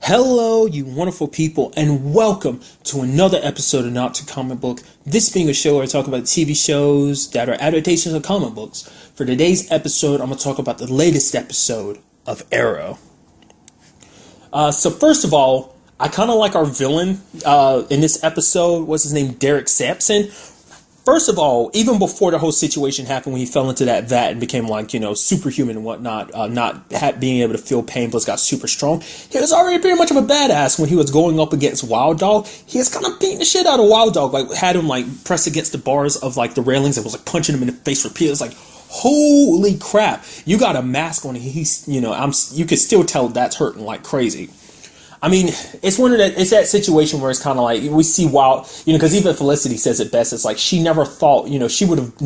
Hello, you wonderful people, and welcome to another episode of Not to Comic Book. This being a show where I talk about TV shows that are adaptations of comic books. For today's episode, I'm going to talk about the latest episode of Arrow. So first of all, I kind of like our villain in this episode. What's his name? Derek Sampson. First of all, even before the whole situation happened when he fell into that vat and became superhuman and whatnot, being able to feel pain plus got super strong, he was already pretty much of a badass when he was going up against Wild Dog. He was kind of beating the shit out of Wild Dog, had him pressed against the bars of the railings and was punching him in the face repeatedly. It's like, holy crap, you got a mask on and he's, you could still tell that's hurting like crazy. I mean, it's that situation where it's kind of like we see Wild, because even Felicity says it best. It's like she never thought, she would have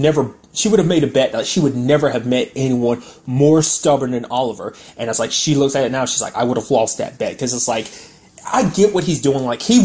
made a bet that she would never have met anyone more stubborn than Oliver. And it's like she looks at it now, she's like, I would have lost that bet, because it's like I get what he's doing. Like he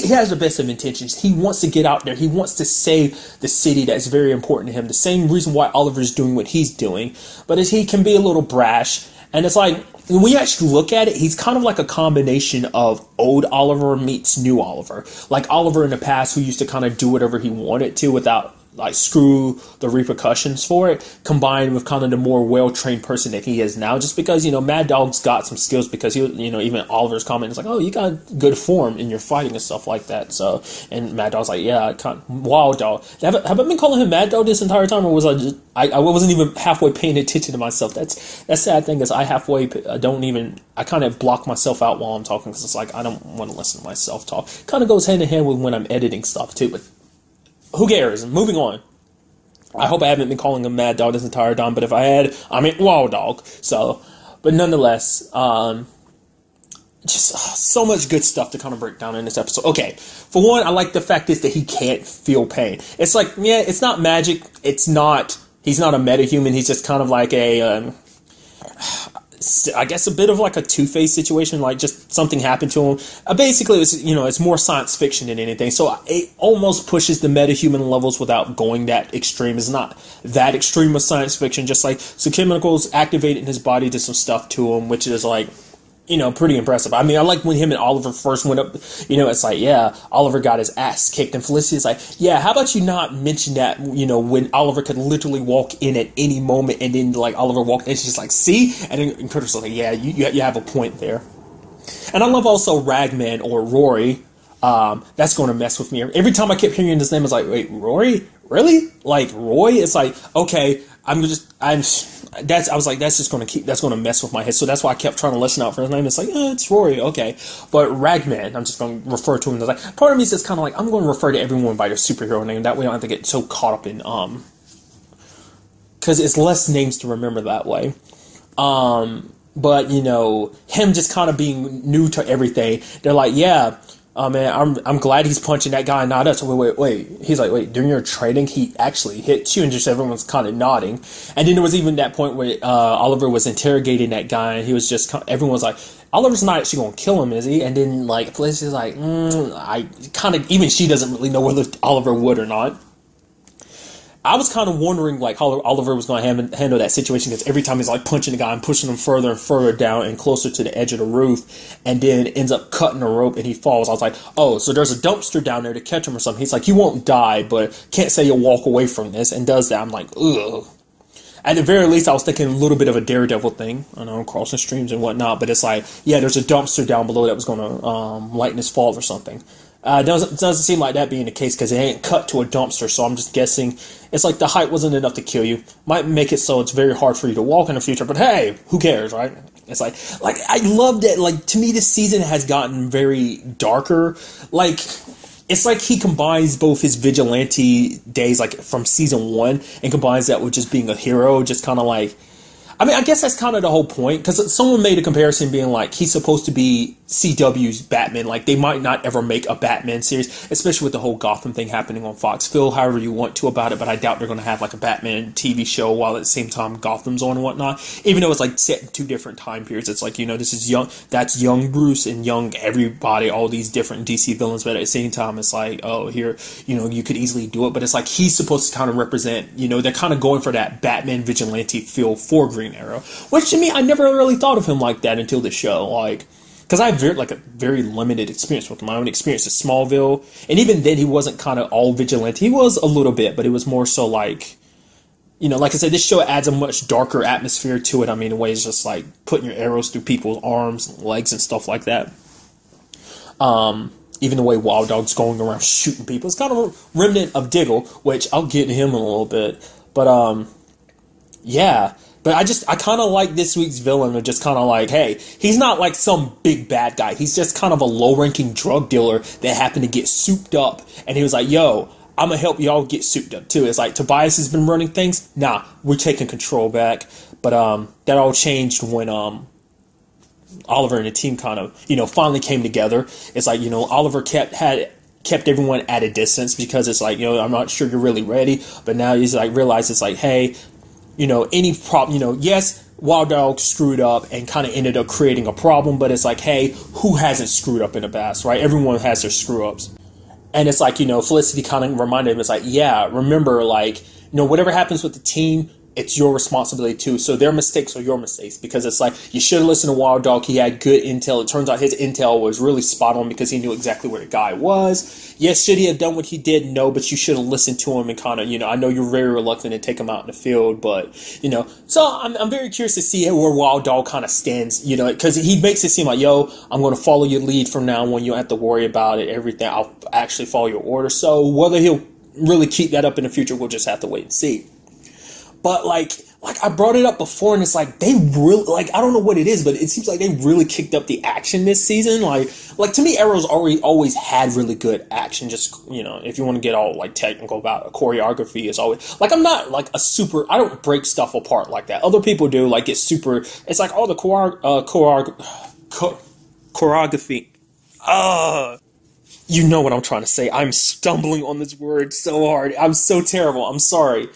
has the best of intentions. He wants to get out there. He wants to save the city that's very important to him. The same reason why Oliver's doing what he's doing, but he can be a little brash. And it's like, when we actually look at it, he's kind of like a combination of old Oliver meets new Oliver. Like Oliver in the past, who used to kind of do whatever he wanted to without screw the repercussions for it, combined with kind of the more well-trained person that he is now. Just because, Mad Dog's got some skills, because even Oliver's comment is like, oh, you got good form in your fighting and stuff like that. So, and Mad Dog's like, yeah, Wild Dog. Have I been calling him Mad Dog this entire time, or was I wasn't even halfway paying attention to myself? That's sad thing is I kind of block myself out while I'm talking, because it's like, I don't want to listen to myself talk. Kind of goes hand in hand with when I'm editing stuff too, but who cares? Moving on. I hope I haven't been calling him Mad Dog this entire time, but if I had, I meant Wild Dog. So, but nonetheless, just so much good stuff to kind of break down in this episode. Okay, for one, I like the fact that he can't feel pain. It's like, yeah, it's not magic. He's not a metahuman. He's just kind of like I guess a bit of like a Two-Face situation, like just something happened to him. Basically, it's more science fiction than anything. So it almost pushes the metahuman levels without going that extreme. It's not that extreme of science fiction. Just like some chemicals activated in his body, did some stuff to him, which is like, pretty impressive. I mean, I like when him and Oliver first went up, it's like, yeah, Oliver got his ass kicked, and Felicity's like, yeah, how about you not mention that, when Oliver could literally walk in at any moment, and then, Oliver walked in, she's like, see? And then Curtis was like, yeah, you have a point there. And I love also Ragman, or Rory. That's going to mess with me. Every time I kept hearing his name, I was like, wait, Rory? Really? Like, Roy? It's like, okay, that's just going to mess with my head. So that's why I kept trying to listen out for his name. It's like, it's Rory, okay. But Ragman, I'm just going to refer to him as like, part of me is just kind of like, I'm going to refer to everyone by their superhero name. That way I don't have to get so caught up in, because it's less names to remember that way. But, him just kind of being new to everything. They're like, yeah, man, I'm glad he's punching that guy, not us. Wait. He's like, wait, during your training, he actually hit you, and just everyone's kind of nodding. And then there was even that point where Oliver was interrogating that guy, and he was just, everyone was like, Oliver's not actually going to kill him, is he? And then, Felicity's like, even she doesn't really know whether Oliver would or not. I was kind of wondering, how Oliver was going to handle that situation, because every time he's, punching the guy and pushing him further and further down and closer to the edge of the roof, and then ends up cutting the rope and he falls. I was like, oh, so there's a dumpster down there to catch him or something. He's like, you won't die, but can't say you'll walk away from this, and does that. I'm like, ugh. At the very least, I was thinking a little bit of a Daredevil thing, crossing streams and whatnot, but it's like, yeah, there's a dumpster down below that was going to lighten his fall or something. Doesn't seem like that being the case, because it ain't cut to a dumpster, so I'm just guessing it's like the height wasn't enough to kill you. Might make it so it's very hard for you to walk in the future, but hey, who cares, right? It's like I love that, to me this season has gotten very darker. It's like he combines both his vigilante days, from season 1, and combines that with just being a hero, just kind of I guess that's kind of the whole point, because someone made a comparison being he's supposed to be CW's Batman. They might not ever make a Batman series, especially with the whole Gotham thing happening on Fox. Feel however you want to about it, but I doubt they're going to have a Batman TV show while at the same time Gotham's on and whatnot. Even though it's set in 2 different time periods. It's this is that's young Bruce and young everybody, all these different DC villains, but at the same time it's oh, here, you could easily do it, but it's he's supposed to kind of represent, they're kind of going for that Batman vigilante feel for Green Arrow, which to me, I never really thought of him like that until the show. because I have a very limited experience with him. My own experience in Smallville, and even then he wasn't kind of all vigilante. He was a little bit, but it was more so like, like I said, this show adds a much darker atmosphere to it. I mean, in ways just like putting your arrows through people's arms and legs and stuff like that. Even the way Wild Dog's going around shooting people, it's kind of a remnant of Diggle, which I'll get to him in a little bit. But yeah. But I kind of like this week's villain, of just kind of like, hey, he's not like some big bad guy. He's just kind of a low-ranking drug dealer that happened to get souped up. And he was like, yo, I'm going to help y'all get souped up too. It's like Tobias has been running things. Nah, we're taking control back. But that all changed when Oliver and the team kind of, finally came together. It's like, Oliver kept everyone at a distance because it's like, I'm not sure you're really ready. But now he's like, realize it's like, hey, any problem, yes, Wild Dog screwed up and kind of ended up creating a problem, but it's like, hey, who hasn't screwed up in the past, right? Everyone has their screw ups. And it's like, Felicity kind of reminded him, it's like, yeah, remember, like, whatever happens with the team, it's your responsibility too. So their mistakes are your mistakes, because it's like, you should have listened to Wild Dog. He had good intel. It turns out his intel was really spot on because he knew exactly where the guy was. Yes, should he have done what he did? No, but you should have listened to him and kind of, I know you're very reluctant to take him out in the field, but, so I'm very curious to see where Wild Dog kind of stands, because he makes it seem like, yo, I'm going to follow your lead from now on. You don't have to worry about it, everything. I'll actually follow your order. So whether he'll really keep that up in the future, we'll just have to wait and see. But like I brought it up before, and it's like they really, like, I don't know what it is, but it seems like they really kicked up the action this season. Like to me, Arrow's always had really good action. Just, if you want to get all like technical about it, choreography is always, like, I'm not like I don't break stuff apart like that. Other people do, like, it's like all the choreography. You know what I'm trying to say. I'm stumbling on this word so hard. I'm so terrible. I'm sorry.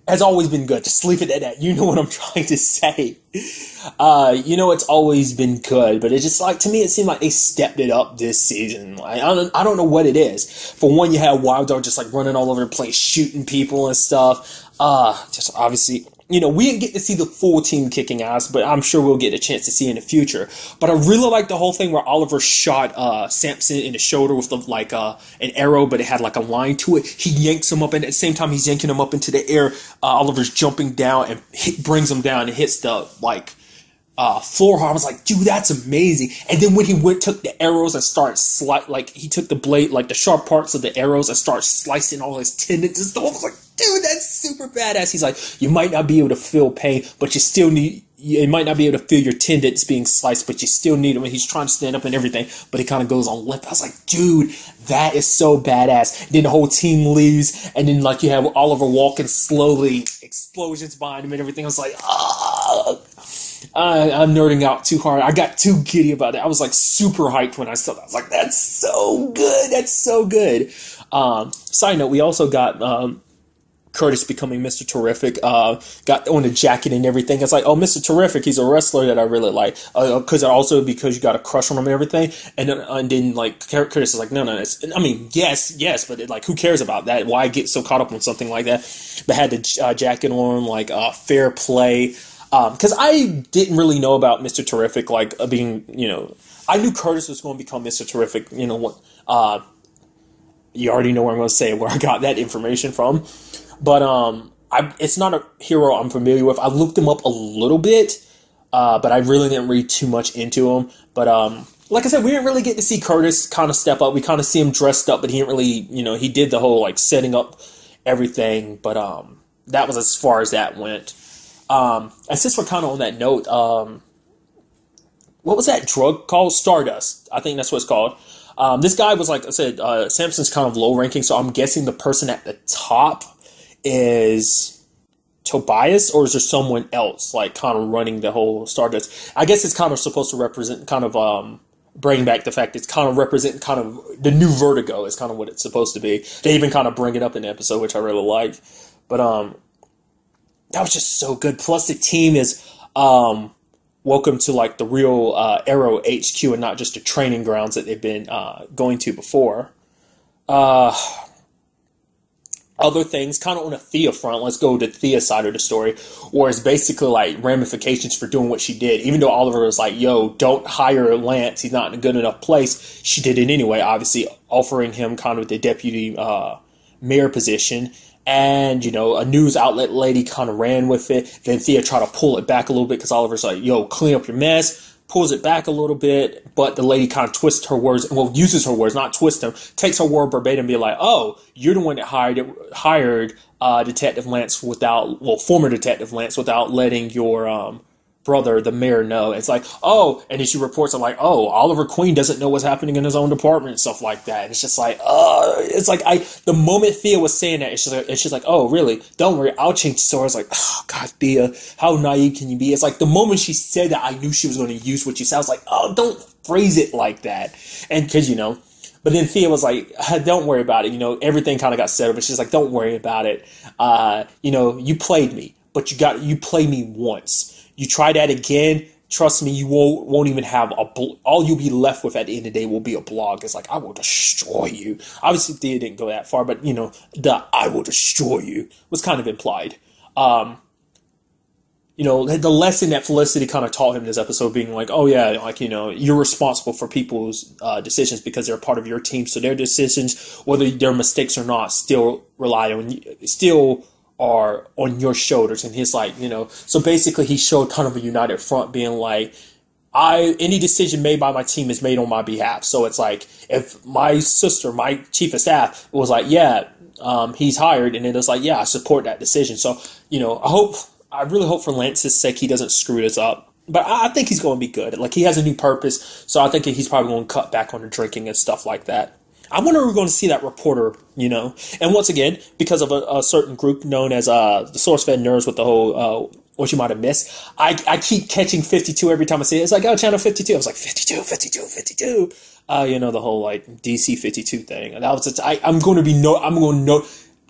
Has always been good. Just leave it at that. You know what I'm trying to say. It's always been good, but it's just like, to me, it seemed like they stepped it up this season. Like, I don't know what it is. For one, you had Wild Dog just like running all over the place, shooting people and stuff. Just obviously, we didn't get to see the full team kicking ass, but I'm sure we'll get a chance to see in the future. But I really like the whole thing where Oliver shot Samson in the shoulder with an arrow, but it had like a line to it. He yanks him up, and at the same time he's yanking him up into the air, Oliver's jumping down and brings him down and hits the floor. I was like, dude, that's amazing. And then when he took the arrows and started he took the blade, like the sharp parts of the arrows, and started slicing all his tendons and stuff. I was like, dude, that's super badass. He's like, you might not be able to feel pain, but you might not be able to feel your tendons being sliced, but you still need him. And he's trying to stand up and everything, but he kind of goes on limp. I was like, dude, that is so badass. And then the whole team leaves, and then like you have Oliver walking slowly, explosions behind him and everything. I was like, I'm nerding out too hard. I got too giddy about it. I was like super hyped when I saw that. I was like, that's so good. That's so good. Side note, we also got Curtis becoming Mr. Terrific, got on the jacket and everything. It's like, oh, Mr. Terrific, he's a wrestler that I really like. Because you got a crush on him and everything. And then like, Curtis is like, no, yes, but like, who cares about that? Why get so caught up on something like that? But had the jacket on, like, fair play. Because I didn't really know about Mr. Terrific, like, being, I knew Curtis was going to become Mr. Terrific, you already know where I'm going to say where I got that information from. But it's not a hero I'm familiar with. I looked him up a little bit, but I really didn't read too much into him. But like I said, we didn't really get to see Curtis kind of step up. We kind of see him dressed up, but he didn't really, he did the whole like setting up everything. But that was as far as that went. And since we're kind of on that note, what was that drug called? Stardust. I think that's what it's called. This guy was, like I said, Samson's kind of low ranking, so I'm guessing the person at the top is Tobias, or is there someone else like kind of running the whole Stardust? I guess it's kind of supposed to represent kind of bring back the fact it's kind of represent kind of the new Vertigo is kind of what it's supposed to be. They even kind of bring it up in the episode, which I really like. But that was just so good. Plus the team is welcome to like the real Arrow HQ and not just the training grounds that they've been going to before. other things, kind of on a Thea front. Let's go to Thea's side of the story, where it's basically like ramifications for doing what she did. Even though Oliver was like, yo, don't hire Lance, he's not in a good enough place, she did it anyway, obviously offering him kind of the deputy mayor position. And, you know, a news outlet lady kind of ran with it. Then Thea tried to pull it back a little bit because Oliver's like, yo, clean up your mess. Pulls it back a little bit, but the lady kind of twists her words, well, uses her words, not twist them, takes her word verbatim and be like, oh, you're the one that hired Detective Lance former Detective Lance without letting your brother, the mayor, know. It's like, oh, and then she reports on like, oh, Oliver Queen doesn't know what's happening in his own department and stuff like that. And it's just like, it's like the moment Thea was saying that, it's just like, oh, really? Don't worry, I'll change the story. I was like, oh, God, Thea, how naive can you be? It's like the moment she said that, I knew she was going to use what you said. I was like, oh, don't phrase it like that. And because, you know, but then Thea was like, don't worry about it. You know, everything kind of got settled, but she's like, don't worry about it. You know, you played me, but you played me once. You try that again, trust me, you won't even have all you'll be left with at the end of the day will be a blog. It's like, I will destroy you. Obviously, Thea didn't go that far, but, you know, the I will destroy you was kind of implied. You know, the lesson that Felicity kind of taught him in this episode being like, oh, yeah, like, you know, you're responsible for people's decisions because they're part of your team. So their decisions, whether they're mistakes or not, still rely on you, still are on your shoulders. And he's like, you know, so basically he showed kind of a united front being like, any decision made by my team is made on my behalf. So it's like, if my sister, my chief of staff was like, yeah, he's hired. And then it's like, yeah, I support that decision. So, you know, I really hope for Lance's sake, he doesn't screw this up. But I think he's going to be good. Like, he has a new purpose. So I think he's probably going to cut back on the drinking and stuff like that. I wonder if we're going to see that reporter, you know. And once again, because of a certain group known as the SourceFed nerds with the whole what you might have missed, I keep catching 52 every time I see it. It's like, oh, channel 52. I was like, 52, 52, 52. You know, the whole like DC 52 thing. And that was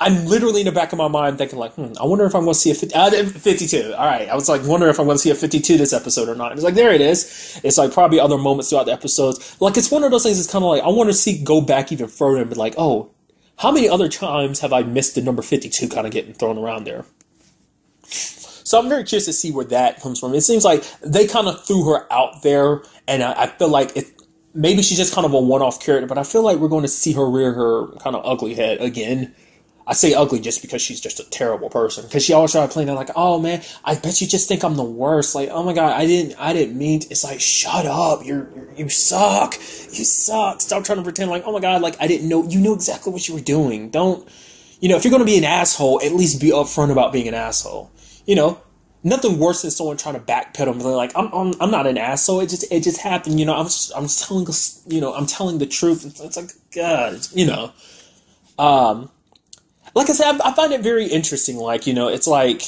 I'm literally in the back of my mind thinking like, I wonder if I'm going to see a 52. All right. I was like, wondering if I'm going to see a 52 this episode or not. And it's like, there it is. It's like probably other moments throughout the episodes. Like, it's one of those things. It's kind of like, I want to go back even further and be like, oh, how many other times have I missed the number 52 kind of getting thrown around there? So I'm very curious to see where that comes from. It seems like they kind of threw her out there, and I feel like maybe she's just kind of a one-off character, but I feel like we're going to see her rear her kind of ugly head again. I say ugly just because she's just a terrible person. Because she always tried playing it like, oh man, I bet you just think I'm the worst. Like, oh my God, I didn't mean to. It's like, shut up. You suck. You suck. Stop trying to pretend like, oh my God, like I didn't know. You knew exactly what you were doing. Don't, you know, if you're going to be an asshole, at least be upfront about being an asshole. You know, nothing worse than someone trying to backpedal and be like, I'm not an asshole. It just happened. You know, I'm telling, you know, I'm telling the truth. It's like, God, you know, like I said, I find it very interesting. Like, you know, it's like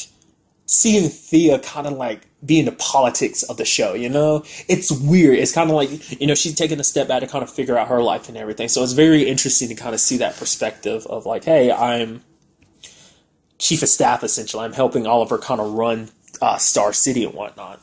seeing Thea kind of like be in the politics of the show, you know? It's weird. It's kind of like, you know, she's taking a step back to kind of figure out her life and everything. So it's very interesting to kind of see that perspective of like, hey, I'm chief of staff, essentially. I'm helping Oliver kind of run Star City and whatnot.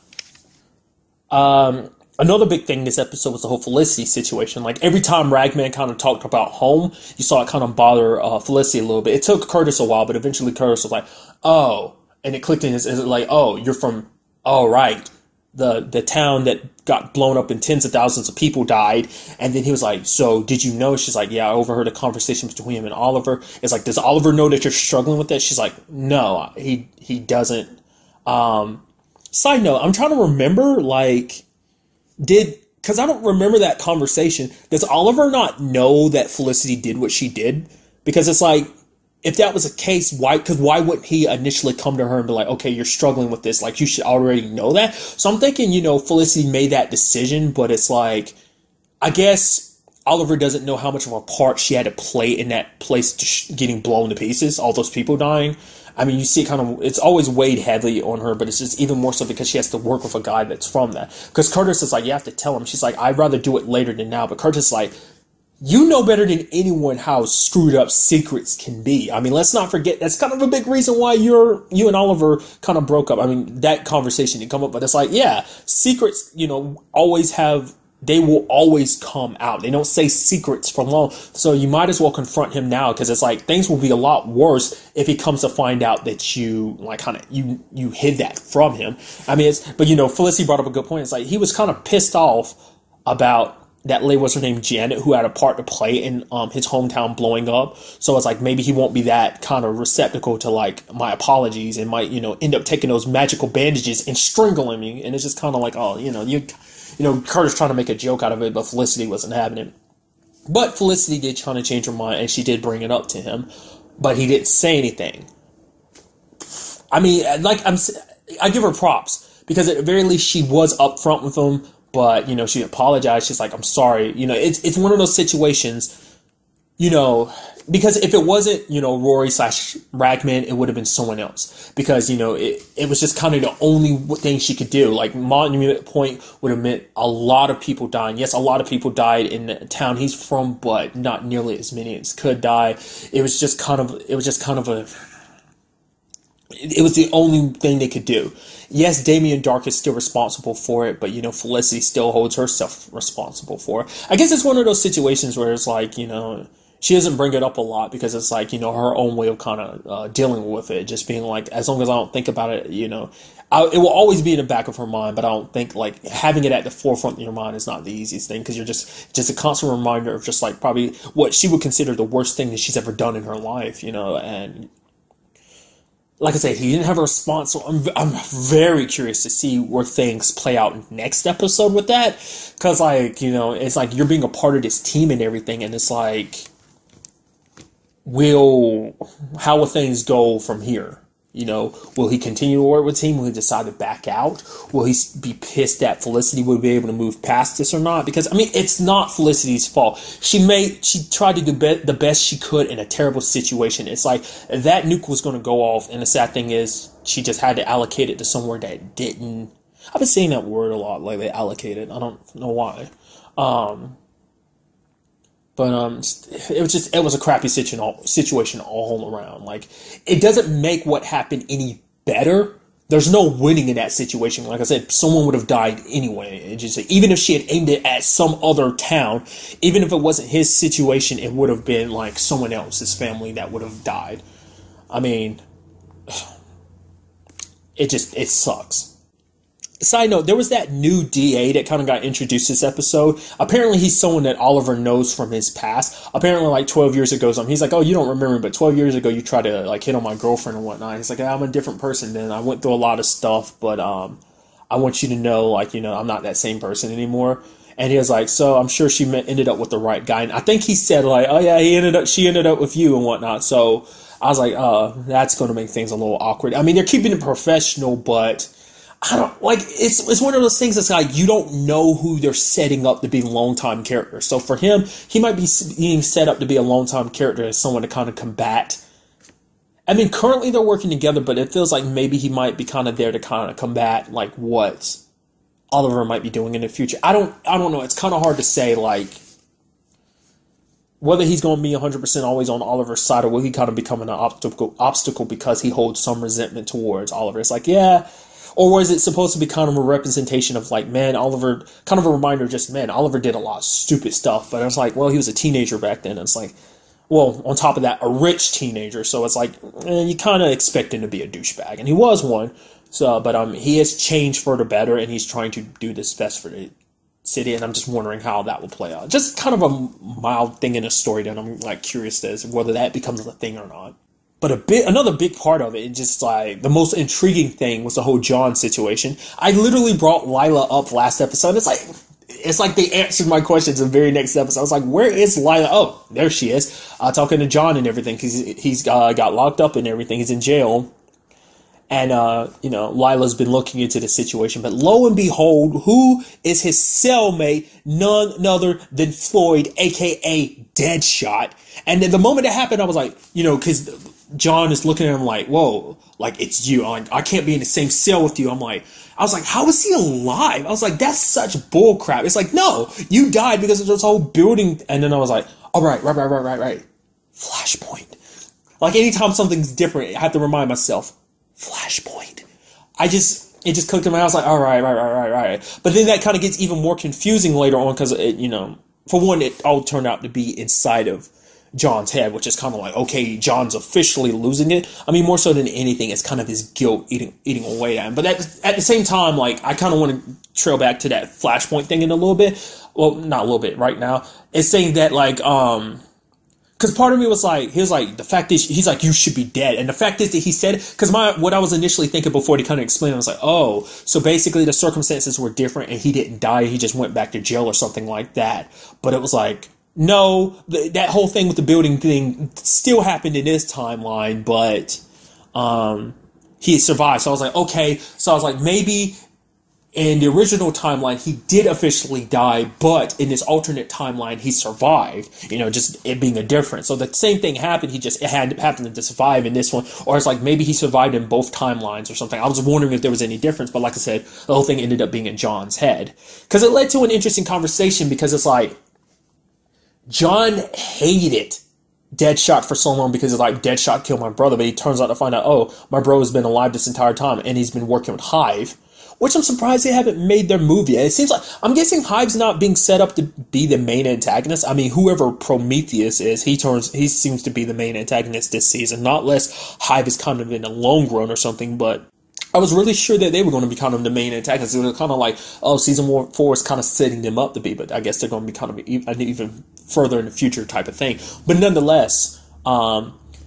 Another big thing this episode was the whole Felicity situation. Like, every time Ragman kind of talked about home, you saw it kind of bother Felicity a little bit. It took Curtis a while, but eventually Curtis was like, oh, and it clicked in his, like, oh, you're from, oh, right, the town that got blown up and tens of thousands of people died. And then he was like, so did you know? She's like, yeah, I overheard a conversation between him and Oliver. It's like, does Oliver know that you're struggling with that? She's like, no, he doesn't. Side note, I'm trying to remember, like, because I don't remember that conversation. Does Oliver not know that Felicity did what she did? Because it's like, if that was the case, why wouldn't he initially come to her and be like, okay, you're struggling with this, like, you should already know that? So I'm thinking, you know, Felicity made that decision, but it's like, I guess Oliver doesn't know how much of a part she had to play in that place getting blown to pieces, all those people dying. I mean, you see it's always weighed heavily on her, but it's just even more so because she has to work with a guy that's from that. Because Curtis is like, you have to tell him. She's like, I'd rather do it later than now. But Curtis is like, you know better than anyone how screwed up secrets can be. I mean, let's not forget, that's kind of a big reason why you and Oliver kind of broke up. I mean, that conversation didn't come up, but it's like, yeah, secrets, you know, always have they will always come out. They don't say secrets for long. So you might as well confront him now, because it's like things will be a lot worse if he comes to find out that you like kind of you hid that from him. I mean, but Felicity brought up a good point. It's like he was kind of pissed off about that lady, what's her name, Janet, who had a part to play in his hometown blowing up. So it's like maybe he won't be that kind of receptacle to like my apologies, and might end up taking those magical bandages and strangling me. And it's just kind of like, oh, Carter's trying to make a joke out of it, but Felicity wasn't having it. But Felicity did kind of change her mind, and she did bring it up to him, but he didn't say anything. I mean, I give her props, because at the very least she was upfront with him. But, she apologized. She's like, I'm sorry. It's one of those situations, because if it wasn't, Rory/Ragman, it would have been someone else. Because, it was just kind of the only thing she could do. Like, Monument Point would have meant a lot of people dying. Yes, a lot of people died in the town he's from, but not nearly as many as could die. It was the only thing they could do. Yes, Damien Dark is still responsible for it, but, Felicity still holds herself responsible for it. I guess it's one of those situations where it's like, she doesn't bring it up a lot, because it's like, her own way of kind of dealing with it. Just being like, as long as I don't think about it, it will always be in the back of her mind, but I don't think, like, having it at the forefront of your mind is not the easiest thing, because you're just a constant reminder of just, like, probably what she would consider the worst thing that she's ever done in her life, and like I said, he didn't have a response, so I'm very curious to see where things play out next episode with that, because, like, it's like you're being a part of this team and everything, and it's like, how will things go from here? Will he continue to work with the team? Will he decide to back out? Will he be pissed that Felicity would be able to move past this or not? Because, I mean, it's not Felicity's fault. She tried to do the best she could in a terrible situation. It's like that nuke was going to go off, and the sad thing is she just had to allocate it to somewhere that didn't. I've been saying that word a lot lately, allocated. I don't know why. But it was a crappy situation all around. Like, it doesn't make what happened any better. There's no winning in that situation. Like I said, someone would have died anyway. Even if she had aimed it at some other town, even if it wasn't his situation, it would have been like someone else's family that would have died. I mean, it sucks. Side note, there was that new DA that kind of got introduced this episode. Apparently, he's someone that Oliver knows from his past. Apparently, like 12 years ago, he's like, oh, you don't remember, but 12 years ago, you tried to like hit on my girlfriend and whatnot. He's like, I'm a different person then. I went through a lot of stuff, but I want you to know, like, I'm not that same person anymore. And he was like, so I'm sure she ended up with the right guy. And I think he said, like, oh yeah, she ended up with you and whatnot. So I was like, that's going to make things a little awkward. I mean, they're keeping it professional, but I don't like it's one of those things that's like you don't know who they're setting up to be long-time characters. So for him, he might be being set up to be a long-time character as someone to kind of combat. I mean, currently they're working together, but it feels like maybe he might be kind of there to kind of combat like what Oliver might be doing in the future. I don't know. It's kind of hard to say like whether he's going to be 100% always on Oliver's side, or will he kind of become an obstacle because he holds some resentment towards Oliver. It's like, yeah. Or was it supposed to be kind of a representation of like, man, Oliver, kind of a reminder, just, man, Oliver did a lot of stupid stuff. But it's like, well, he was a teenager back then. And it's like, well, on top of that, a rich teenager. So it's like, you kind of expect him to be a douchebag. And he was one. So, but he has changed for the better, and he's trying to do this best for the city. And I'm just wondering how that will play out. Just kind of a mild thing in a story that I'm like curious as whether that becomes a thing or not. But another big part of it, just like the most intriguing thing was the whole John situation. I literally brought Lila up last episode. It's like they answered my questions in the very next episode. I was like, where is Lila? Oh, there she is, talking to John and everything, because he's got locked up and everything. He's in jail. And, Lila's been looking into the situation. But lo and behold, who is his cellmate? None other than Floyd, a.k.a. Deadshot. And then the moment it happened, I was like, because John is looking at him like, whoa, like, it's you. I can't be in the same cell with you. I was like, how is he alive? I was like, that's such bull crap. It's like, no, you died because of this whole building. And then I was like, all right. Flashpoint. Like, anytime something's different, I have to remind myself, Flashpoint. it just clicked in my head. I was like, all right. But then that kind of gets even more confusing later on because, for one, it all turned out to be inside of John's head, which is kind of like, okay, John's officially losing it. I mean, more so than anything, it's kind of his guilt eating away at him. But at the same time, like, I kind of want to trail back to that Flashpoint thing in a little bit. Well, not a little bit right now. It's saying that, like, because part of me was like, he was like, the fact is, he's like, you should be dead. And the fact is that he said, because what I was initially thinking before he kind of explained, I was like, oh, so basically the circumstances were different and he didn't die. He just went back to jail or something like that. But it was like, no, that whole thing with the building thing still happened in this timeline, but he survived. So I was like, okay. So I was like, maybe in the original timeline, he did officially die, but in this alternate timeline, he survived, just it being a difference. So the same thing happened, it happened to survive in this one, or it's like maybe he survived in both timelines or something. I was wondering if there was any difference, but like I said, the whole thing ended up being in John's head. Because it led to an interesting conversation, because it's like, John hated Deadshot for so long because it's like, Deadshot killed my brother, but he turns out to find out, oh, my bro has been alive this entire time, and he's been working with Hive. Which I'm surprised they haven't made their movie yet. It seems like, I'm guessing Hive's not being set up to be the main antagonist. I mean, whoever Prometheus is, he seems to be the main antagonist this season. Not less Hive is kind of in a lone run or something, but I was really sure that they were going to be kind of the main antagonists. It was kind of like, oh, season 4 is kind of setting them up to be, but I guess they're going to be kind of an even further in the future type of thing. But nonetheless,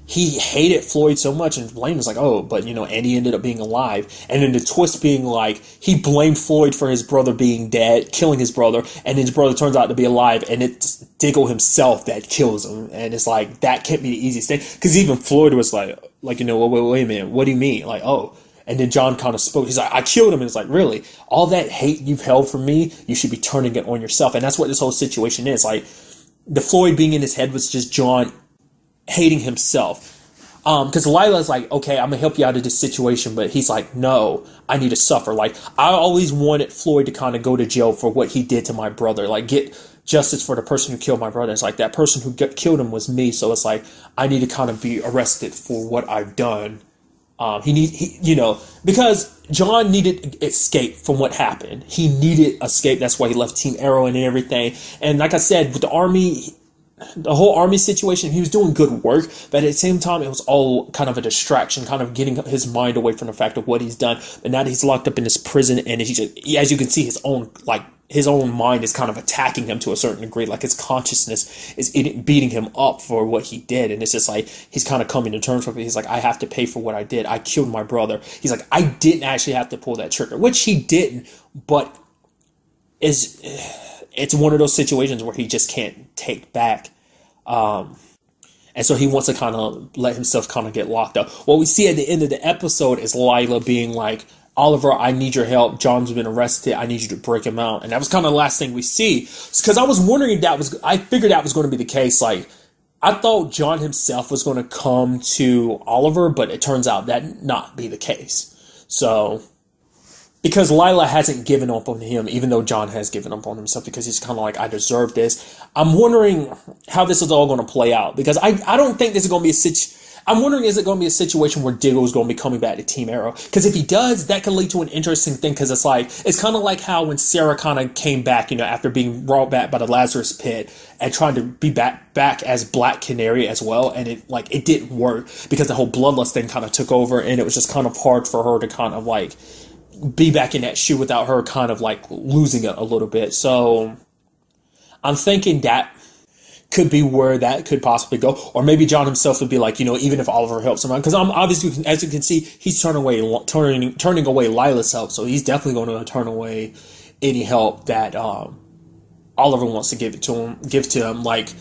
he hated Floyd so much, and Blaine was like, oh, but, Andy ended up being alive. And then the twist being like, he blamed Floyd for his brother being dead, killing his brother, and his brother turns out to be alive, and it's Diggle himself that kills him. And it's like, that can't be the easiest thing. Because even Floyd was like, wait a minute, what do you mean? Like, oh. And then John kind of spoke. He's like, I killed him. And it's like, really? All that hate you've held from me, you should be turning it on yourself. And that's what this whole situation is. Like, the Floyd being in his head was just John hating himself. Because Lila's like, okay, I'm gonna help you out of this situation, but he's like, no, I need to suffer. Like, I always wanted Floyd to kind of go to jail for what he did to my brother, like get justice for the person who killed my brother. It's like, that person who killed him was me, so it's like, I need to kind of be arrested for what I've done. Because John needed escape from what happened. He needed escape. That's why he left Team Arrow and everything. And like I said, with the army, the whole army situation, he was doing good work, but at the same time, it was all kind of a distraction, kind of getting his mind away from the fact of what he's done. But now that he's locked up in this prison, and he's just, as you can see, his own mind is kind of attacking him to a certain degree. Like, his consciousness is beating him up for what he did. And it's just like, he's kind of coming to terms with it. He's like, I have to pay for what I did. I killed my brother. He's like, I didn't actually have to pull that trigger, which he didn't, but it's one of those situations where he just can't take back. And so he wants to kind of let himself kind of get locked up. What we see at the end of the episode is Lila being like, Oliver, I need your help. John's been arrested. I need you to break him out. And that was kind of the last thing we see. Because I was wondering if I figured that was going to be the case. Like, I thought John himself was going to come to Oliver, but it turns out that not be the case. So, because Lila hasn't given up on him, even though John has given up on himself, because he's kind of like, I deserve this. I'm wondering how this is all going to play out. Because I don't think this is going to be I'm wondering, is it going to be a situation where Diggle is going to be coming back to Team Arrow? Because if he does, that could lead to an interesting thing. Because it's kind of like how when Sarah kind of came back, after being brought back by the Lazarus Pit and trying to be back as Black Canary as well, and it didn't work because the whole bloodlust thing kind of took over, and it was just kind of hard for her to kind of like be back in that shoe without her kind of like losing it a little bit. So I'm thinking that could be where that could possibly go. Or maybe John himself would be like, even if Oliver helps him out, because I'm obviously, as you can see, he's turning away Lila's help, so he's definitely going to turn away any help that Oliver wants to give to him. Like,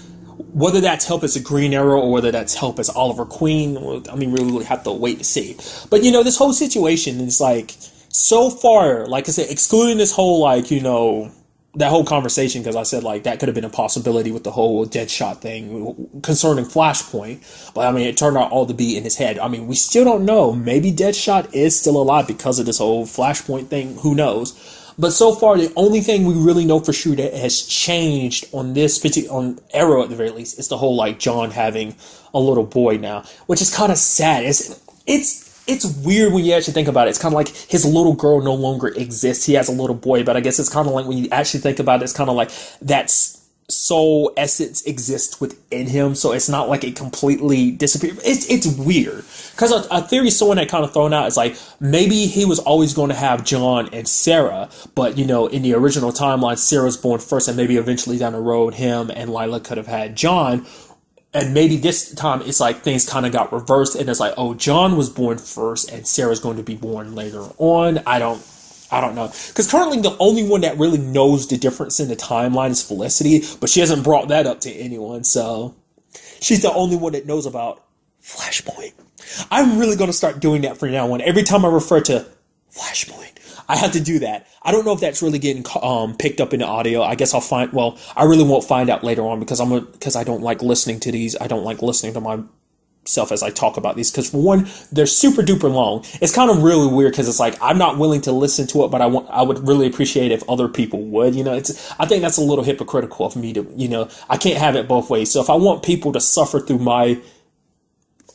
whether that's help as a Green Arrow or whether that's help as Oliver Queen, I mean, really have to wait to see. But this whole situation is like, so far, like I said, excluding this whole that whole conversation, because I said that could have been a possibility with the whole Deadshot thing concerning Flashpoint, but I mean, it turned out all to be in his head. I mean, we still don't know. Maybe Deadshot is still alive because of this whole Flashpoint thing. Who knows? But so far, the only thing we really know for sure that has changed on on Arrow at the very least is the whole John having a little boy now, which is kind of sad. it's weird when you actually think about it. It's kind of like his little girl no longer exists. He has a little boy, but I guess it's kind of like when you actually think about it, it's kind of like that's soul essence exists within him, so it's not like it completely disappeared. It's weird because a theory someone had kind of thrown out is like maybe he was always going to have John and Sarah, but you know, in the original timeline, Sarah's born first, and maybe eventually down the road, him and Lila could have had John. And maybe this time it's like things kind of got reversed, and it's like, oh, John was born first, and Sarah's going to be born later on. I don't know. Because currently the only one that really knows the difference in the timeline is Felicity, but she hasn't brought that up to anyone, so she's the only one that knows about Flashpoint. I'm really going to start doing that from now on. Every time I refer to Flashpoint, I have to do that. I don't know if that's really getting picked up in the audio. I guess I'll find, well, I really won't find out later on because I don't like listening to these. I don't like listening to myself as I talk about these because, for one, they're super duper long. It's kind of really weird because it's like I'm not willing to listen to it, but I would really appreciate if other people would. You know, I think that's a little hypocritical of me to, you know, I can't have it both ways. So if I want people to suffer through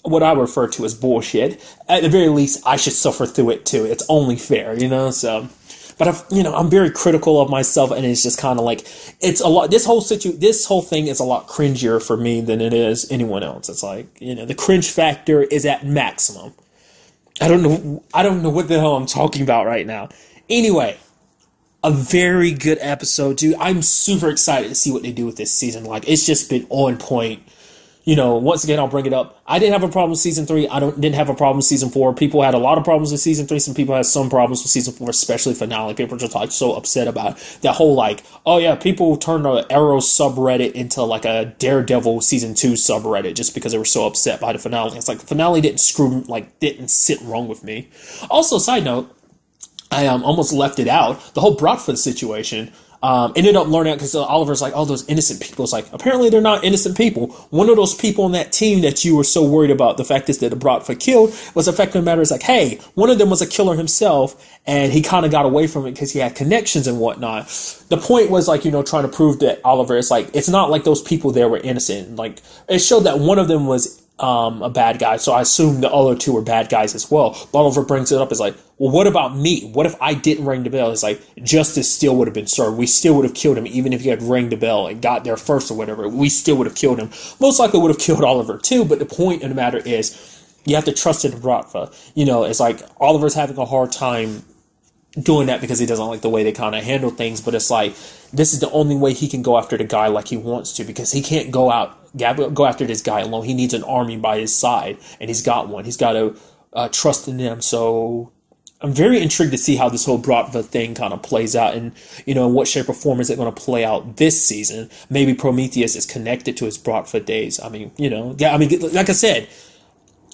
what I refer to as bullshit, at the very least, I should suffer through it too. It's only fair, you know. So, but I'm very critical of myself, and it's just kind of like it's a lot. This whole thing is a lot cringier for me than it is anyone else. It's like, you know, the cringe factor is at maximum. I don't know what the hell I'm talking about right now. Anyway, a very good episode, dude. I'm super excited to see what they do with this season. Like, it's just been on point. You know, once again, I'll bring it up. I didn't have a problem with season 3. Didn't have a problem with season 4. People had a lot of problems with season 3. Some people had some problems with season 4, especially finale. People were just like so upset about that whole like, oh yeah, people turned the Arrow subreddit into like a Daredevil season 2 subreddit just because they were so upset by the finale. It's like the finale didn't sit wrong with me. Also, side note, I almost left it out. The whole Brockford situation. Ended up learning out because Oliver's like, oh, those innocent people. It's like, apparently they're not innocent people. One of those people on that team that you were so worried about, the fact is that the Brockford killed, was the fact of the matter is like, hey, one of them was a killer himself, and he kind of got away from it because he had connections and whatnot. The point was like, you know, trying to prove that Oliver, it's like, it's not like those people there were innocent. Like, it showed that one of them was a bad guy, so I assume the other two were bad guys as well. But Oliver brings it up as like, well, what about me? What if I didn't ring the bell? It's like, justice still would have been served. We still would have killed him, even if he had rang the bell and got there first or whatever. We still would have killed him. Most likely would have killed Oliver too, but the point of the matter is, you have to trust in Bratva. You know, it's like, Oliver's having a hard time doing that because he doesn't like the way they kind of handle things, but it's like, this is the only way he can go after the guy like he wants to, because he can't go after this guy alone. He needs an army by his side, and he's got one. He's got to trust in them. So I'm very intrigued to see how this whole Bratva thing kind of plays out, and, you know, in what shape or form is it going to play out this season. Maybe Prometheus is connected to his Bratva days. I mean, you know, yeah, I mean, like I said,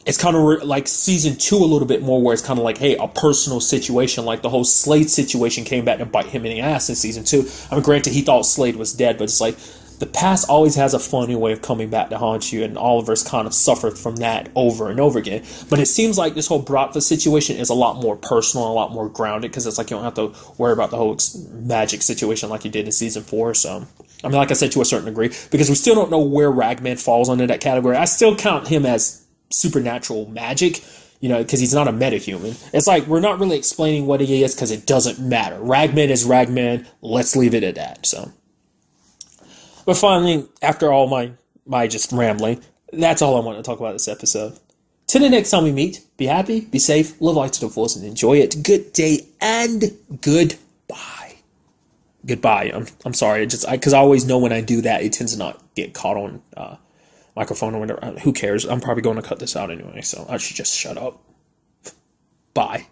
it's kind of like season 2 a little bit more, where it's kind of like, hey, a personal situation, like the whole Slade situation came back to bite him in the ass in season 2. I mean, granted, he thought Slade was dead, but it's like, the past always has a funny way of coming back to haunt you, and Oliver's kind of suffered from that over and over again. But it seems like this whole Bratva situation is a lot more personal, a lot more grounded, because it's like you don't have to worry about the whole magic situation like you did in season 4. So, I mean, like I said, to a certain degree, because we still don't know where Ragman falls under that category. I still count him as supernatural magic, you know, because he's not a metahuman. It's like, we're not really explaining what he is because it doesn't matter. Ragman is Ragman. Let's leave it at that. So, but finally, after all my just rambling, that's all I want to talk about this episode. Till the next time we meet, be happy, be safe, live life to the fullest, and enjoy it. Good day and goodbye. Goodbye. I'm sorry, because I always know when I do that, it tends to not get caught on microphone or whatever. Who cares? I'm probably going to cut this out anyway, so I should just shut up. Bye.